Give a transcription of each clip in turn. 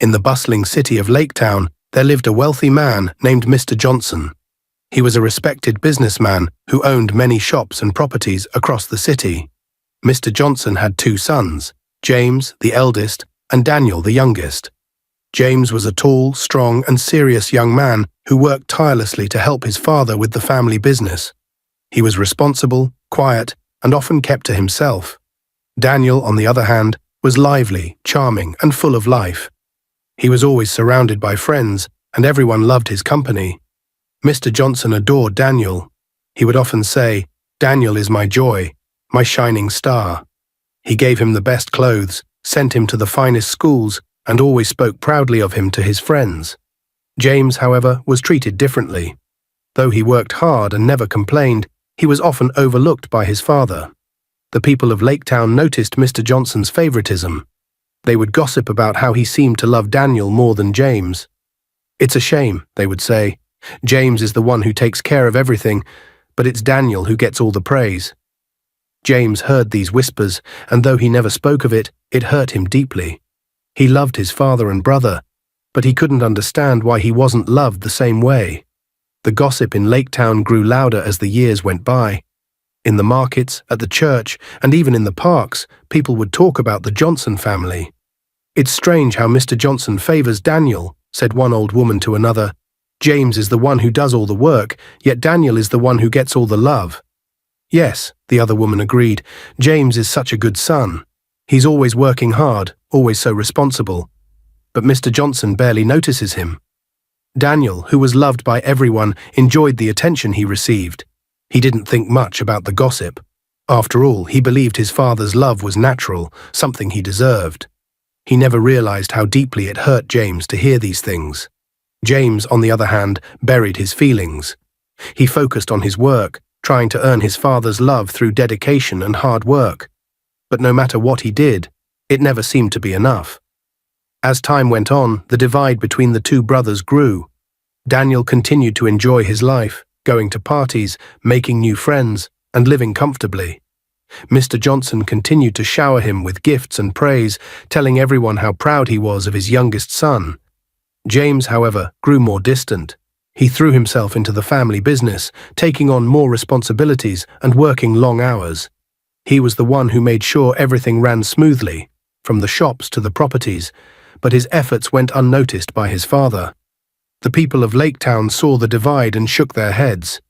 In the bustling city of Laketown, there lived a wealthy man named Mr. Johnson. He was a respected businessman who owned many shops and properties across the city. Mr. Johnson had two sons, James, the eldest, and Daniel, the youngest. James was a tall, strong, and serious young man who worked tirelessly to help his father with the family business. He was responsible, quiet, and often kept to himself. Daniel, on the other hand, was lively, charming, and full of life. He was always surrounded by friends, and everyone loved his company. Mr. Johnson adored Daniel. He would often say, "Daniel is my joy, my shining star." He gave him the best clothes, sent him to the finest schools, and always spoke proudly of him to his friends. James, however, was treated differently. Though he worked hard and never complained, he was often overlooked by his father. The people of Laketown noticed Mr. Johnson's favoritism. They would gossip about how he seemed to love Daniel more than James. "It's a shame," they would say. "James is the one who takes care of everything, but it's Daniel who gets all the praise." James heard these whispers, and though he never spoke of it, it hurt him deeply. He loved his father and brother, but he couldn't understand why he wasn't loved the same way. The gossip in Laketown grew louder as the years went by. In the markets, at the church, and even in the parks, people would talk about the Johnson family. "It's strange how Mr. Johnson favors Daniel," said one old woman to another. "James is the one who does all the work, yet Daniel is the one who gets all the love." "Yes," the other woman agreed, "James is such a good son. He's always working hard, always so responsible. But Mr. Johnson barely notices him." Daniel, who was loved by everyone, enjoyed the attention he received. He didn't think much about the gossip. After all, he believed his father's love was natural, something he deserved. He never realized how deeply it hurt James to hear these things. James, on the other hand, buried his feelings. He focused on his work, trying to earn his father's love through dedication and hard work. But no matter what he did, it never seemed to be enough. As time went on, the divide between the two brothers grew. Daniel continued to enjoy his life, going to parties, making new friends, and living comfortably. Mr. Johnson continued to shower him with gifts and praise, telling everyone how proud he was of his youngest son. James, however, grew more distant. He threw himself into the family business, taking on more responsibilities and working long hours. He was the one who made sure everything ran smoothly, from the shops to the properties, but his efforts went unnoticed by his father. The people of Laketown saw the divide and shook their heads.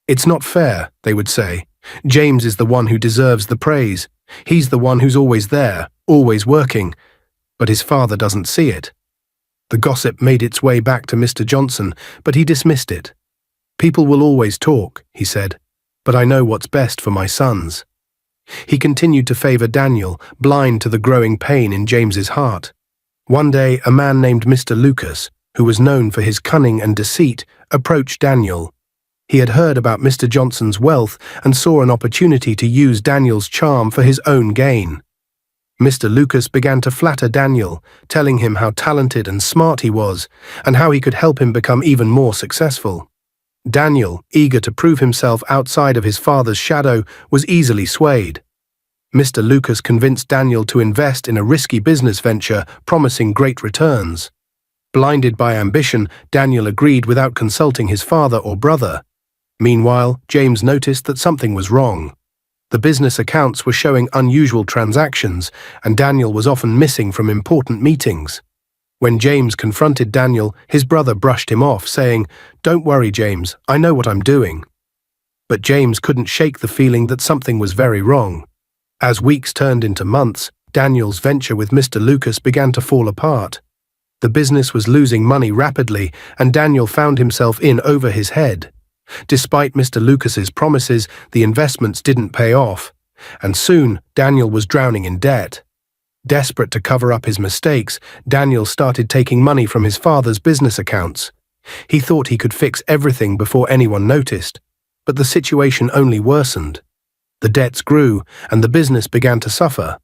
"It's not fair," they would say. "James is the one who deserves the praise. He's the one who's always there, always working, but his father doesn't see it." The gossip made its way back to Mr. Johnson, but he dismissed it. "People will always talk," he said, "but I know what's best for my sons." He continued to favor Daniel, blind to the growing pain in James's heart. One day, a man named Mr. Lucas, who was known for his cunning and deceit, approached Daniel. He had heard about Mr. Johnson's wealth and saw an opportunity to use Daniel's charm for his own gain. Mr. Lucas began to flatter Daniel, telling him how talented and smart he was, and how he could help him become even more successful. Daniel, eager to prove himself outside of his father's shadow, was easily swayed. Mr. Lucas convinced Daniel to invest in a risky business venture, promising great returns. Blinded by ambition, Daniel agreed without consulting his father or brother. Meanwhile, James noticed that something was wrong. The business accounts were showing unusual transactions, and Daniel was often missing from important meetings. When James confronted Daniel, his brother brushed him off, saying, "Don't worry, James, I know what I'm doing." But James couldn't shake the feeling that something was very wrong. As weeks turned into months, Daniel's venture with Mr. Lucas began to fall apart. The business was losing money rapidly, and Daniel found himself in over his head. Despite Mr. Lucas's promises, the investments didn't pay off, and soon Daniel was drowning in debt. Desperate to cover up his mistakes, Daniel started taking money from his father's business accounts. He thought he could fix everything before anyone noticed, but the situation only worsened. The debts grew, and the business began to suffer.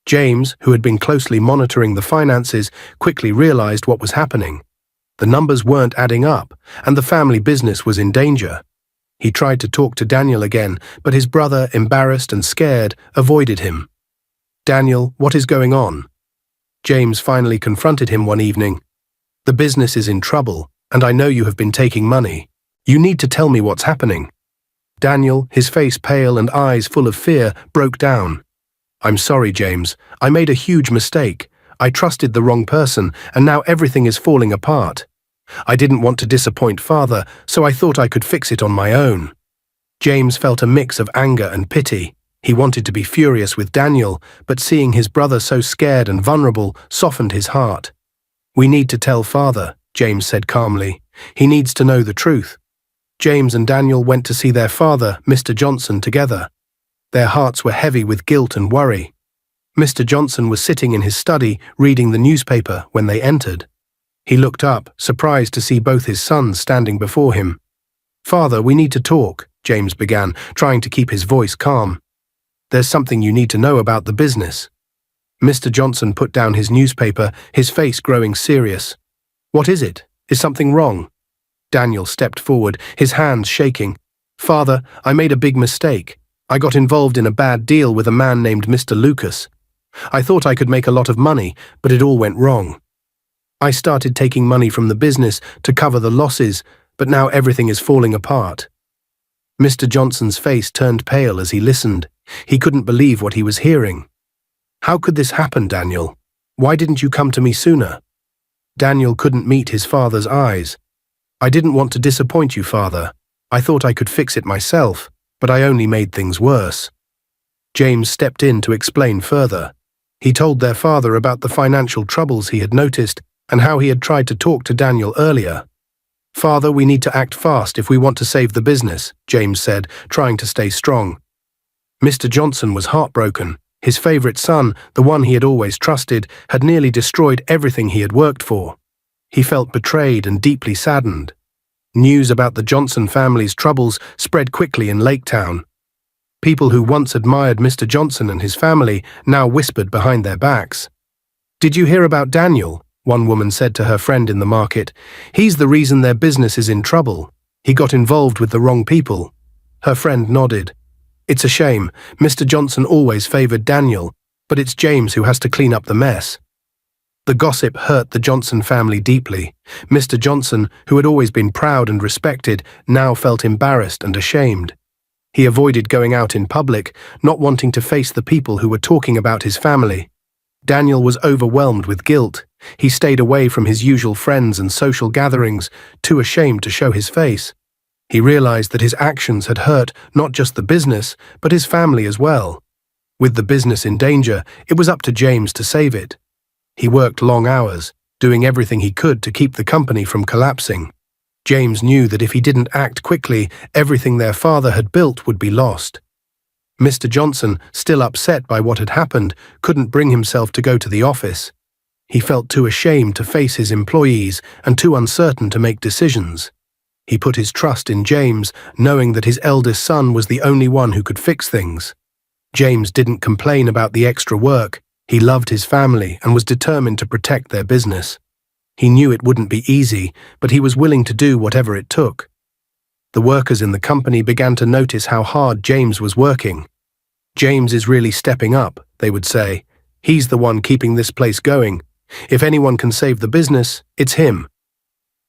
James, who had been closely monitoring the finances, quickly realized what was happening. The numbers weren't adding up, and the family business was in danger. He tried to talk to Daniel again, but his brother, embarrassed and scared, avoided him. "Daniel, what is going on?" James finally confronted him one evening. "The business is in trouble, and I know you have been taking money. You need to tell me what's happening." Daniel, his face pale and eyes full of fear, broke down. "I'm sorry, James. I made a huge mistake. I trusted the wrong person, and now everything is falling apart. I didn't want to disappoint Father, so I thought I could fix it on my own." James felt a mix of anger and pity. He wanted to be furious with Daniel, but seeing his brother so scared and vulnerable softened his heart. "We need to tell Father," James said calmly. "He needs to know the truth." James and Daniel went to see their father, Mr. Johnson, together. Their hearts were heavy with guilt and worry. Mr. Johnson was sitting in his study reading the newspaper when they entered. He looked up, surprised to see both his sons standing before him. "Father, we need to talk," James began, trying to keep his voice calm. "There's something you need to know about the business." Mr. Johnson put down his newspaper, his face growing serious. "What is it? Is something wrong?" Daniel stepped forward, his hands shaking. "Father, I made a big mistake. I got involved in a bad deal with a man named Mr. Lucas. I thought I could make a lot of money, but it all went wrong. I started taking money from the business to cover the losses, but now everything is falling apart." Mr. Johnson's face turned pale as he listened. He couldn't believe what he was hearing. "How could this happen, Daniel? Why didn't you come to me sooner?" Daniel couldn't meet his father's eyes. "I didn't want to disappoint you, Father. I thought I could fix it myself, but I only made things worse." James stepped in to explain further. He told their father about the financial troubles he had noticed and how he had tried to talk to Daniel earlier. "Father, we need to act fast if we want to save the business," James said, trying to stay strong. Mr. Johnson was heartbroken. His favorite son, the one he had always trusted, had nearly destroyed everything he had worked for. He felt betrayed and deeply saddened. News about the Johnson family's troubles spread quickly in Lake Town. People who once admired Mr. Johnson and his family now whispered behind their backs. "Did you hear about Daniel?" one woman said to her friend in the market. "He's the reason their business is in trouble. He got involved with the wrong people." Her friend nodded. "It's a shame. Mr. Johnson always favored Daniel, but it's James who has to clean up the mess." The gossip hurt the Johnson family deeply. Mr. Johnson, who had always been proud and respected, now felt embarrassed and ashamed. He avoided going out in public, not wanting to face the people who were talking about his family. Daniel was overwhelmed with guilt. He stayed away from his usual friends and social gatherings, too ashamed to show his face. He realized that his actions had hurt not just the business, but his family as well. With the business in danger, it was up to James to save it. He worked long hours, doing everything he could to keep the company from collapsing. James knew that if he didn't act quickly, everything their father had built would be lost. Mr. Johnson, still upset by what had happened, couldn't bring himself to go to the office. He felt too ashamed to face his employees and too uncertain to make decisions. He put his trust in James, knowing that his eldest son was the only one who could fix things. James didn't complain about the extra work. He loved his family and was determined to protect their business. He knew it wouldn't be easy, but he was willing to do whatever it took. The workers in the company began to notice how hard James was working. "James is really stepping up," they would say. "He's the one keeping this place going. If anyone can save the business, it's him."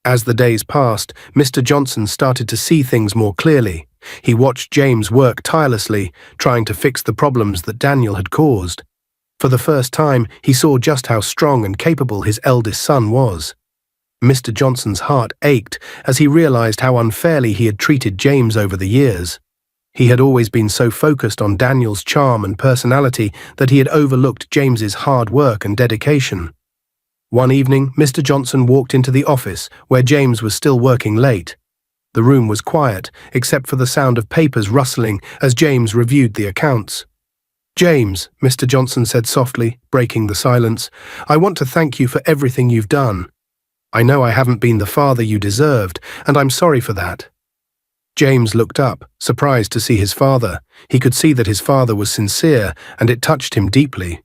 As the days passed, Mr. Johnson started to see things more clearly. He watched James work tirelessly, trying to fix the problems that Daniel had caused. For the first time, he saw just how strong and capable his eldest son was. Mr. Johnson's heart ached as he realized how unfairly he had treated James over the years. He had always been so focused on Daniel's charm and personality that he had overlooked James's hard work and dedication. One evening, Mr. Johnson walked into the office where James was still working late. The room was quiet, except for the sound of papers rustling as James reviewed the accounts. "James," Mr. Johnson said softly, breaking the silence, "I want to thank you for everything you've done. I know I haven't been the father you deserved, and I'm sorry for that." James looked up, surprised to see his father. He could see that his father was sincere, and it touched him deeply.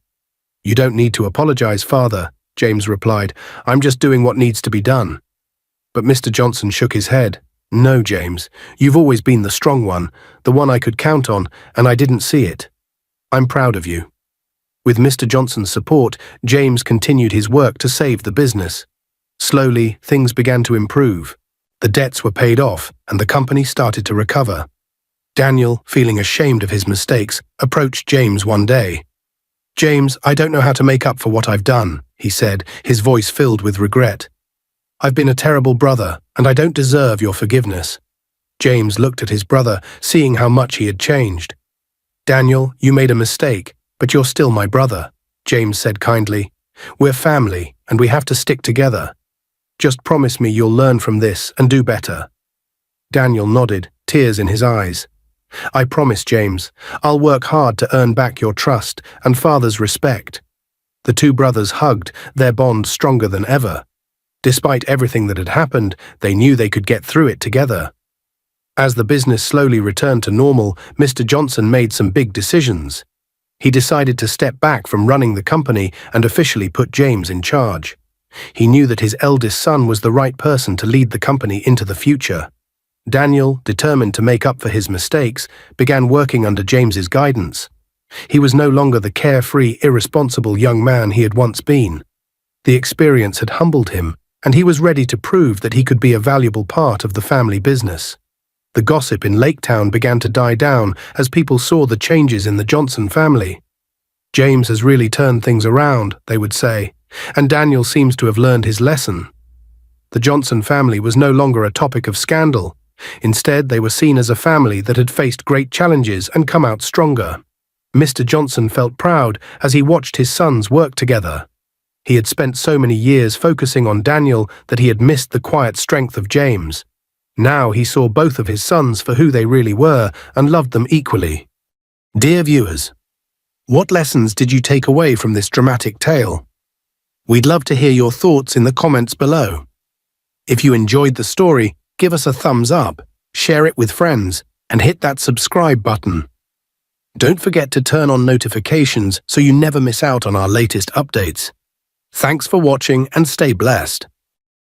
"You don't need to apologize, Father," James replied. "I'm just doing what needs to be done." But Mr. Johnson shook his head. "No, James, you've always been the strong one, the one I could count on, and I didn't see it. I'm proud of you." With Mr. Johnson's support, James continued his work to save the business. Slowly, things began to improve. The debts were paid off, and the company started to recover. Daniel, feeling ashamed of his mistakes, approached James one day. "James, I don't know how to make up for what I've done," he said, his voice filled with regret. "I've been a terrible brother, and I don't deserve your forgiveness." James looked at his brother, seeing how much he had changed. "Daniel, you made a mistake, but you're still my brother," James said kindly. "We're family, and we have to stick together. Just promise me you'll learn from this and do better." Daniel nodded, tears in his eyes. "I promise, James. I'll work hard to earn back your trust and father's respect." The two brothers hugged, their bond stronger than ever. Despite everything that had happened, they knew they could get through it together. As the business slowly returned to normal, Mr. Johnson made some big decisions. He decided to step back from running the company and officially put James in charge. He knew that his eldest son was the right person to lead the company into the future. Daniel, determined to make up for his mistakes, began working under James's guidance. He was no longer the carefree, irresponsible young man he had once been. The experience had humbled him, and he was ready to prove that he could be a valuable part of the family business. The gossip in Laketown began to die down as people saw the changes in the Johnson family. "James has really turned things around," they would say, "and Daniel seems to have learned his lesson." The Johnson family was no longer a topic of scandal. Instead, they were seen as a family that had faced great challenges and come out stronger. Mr. Johnson felt proud as he watched his sons work together. He had spent so many years focusing on Daniel that he had missed the quiet strength of James. Now he saw both of his sons for who they really were and loved them equally. Dear viewers, what lessons did you take away from this dramatic tale? We'd love to hear your thoughts in the comments below. If you enjoyed the story, give us a thumbs up, share it with friends, and hit that subscribe button. Don't forget to turn on notifications so you never miss out on our latest updates. Thanks for watching and stay blessed.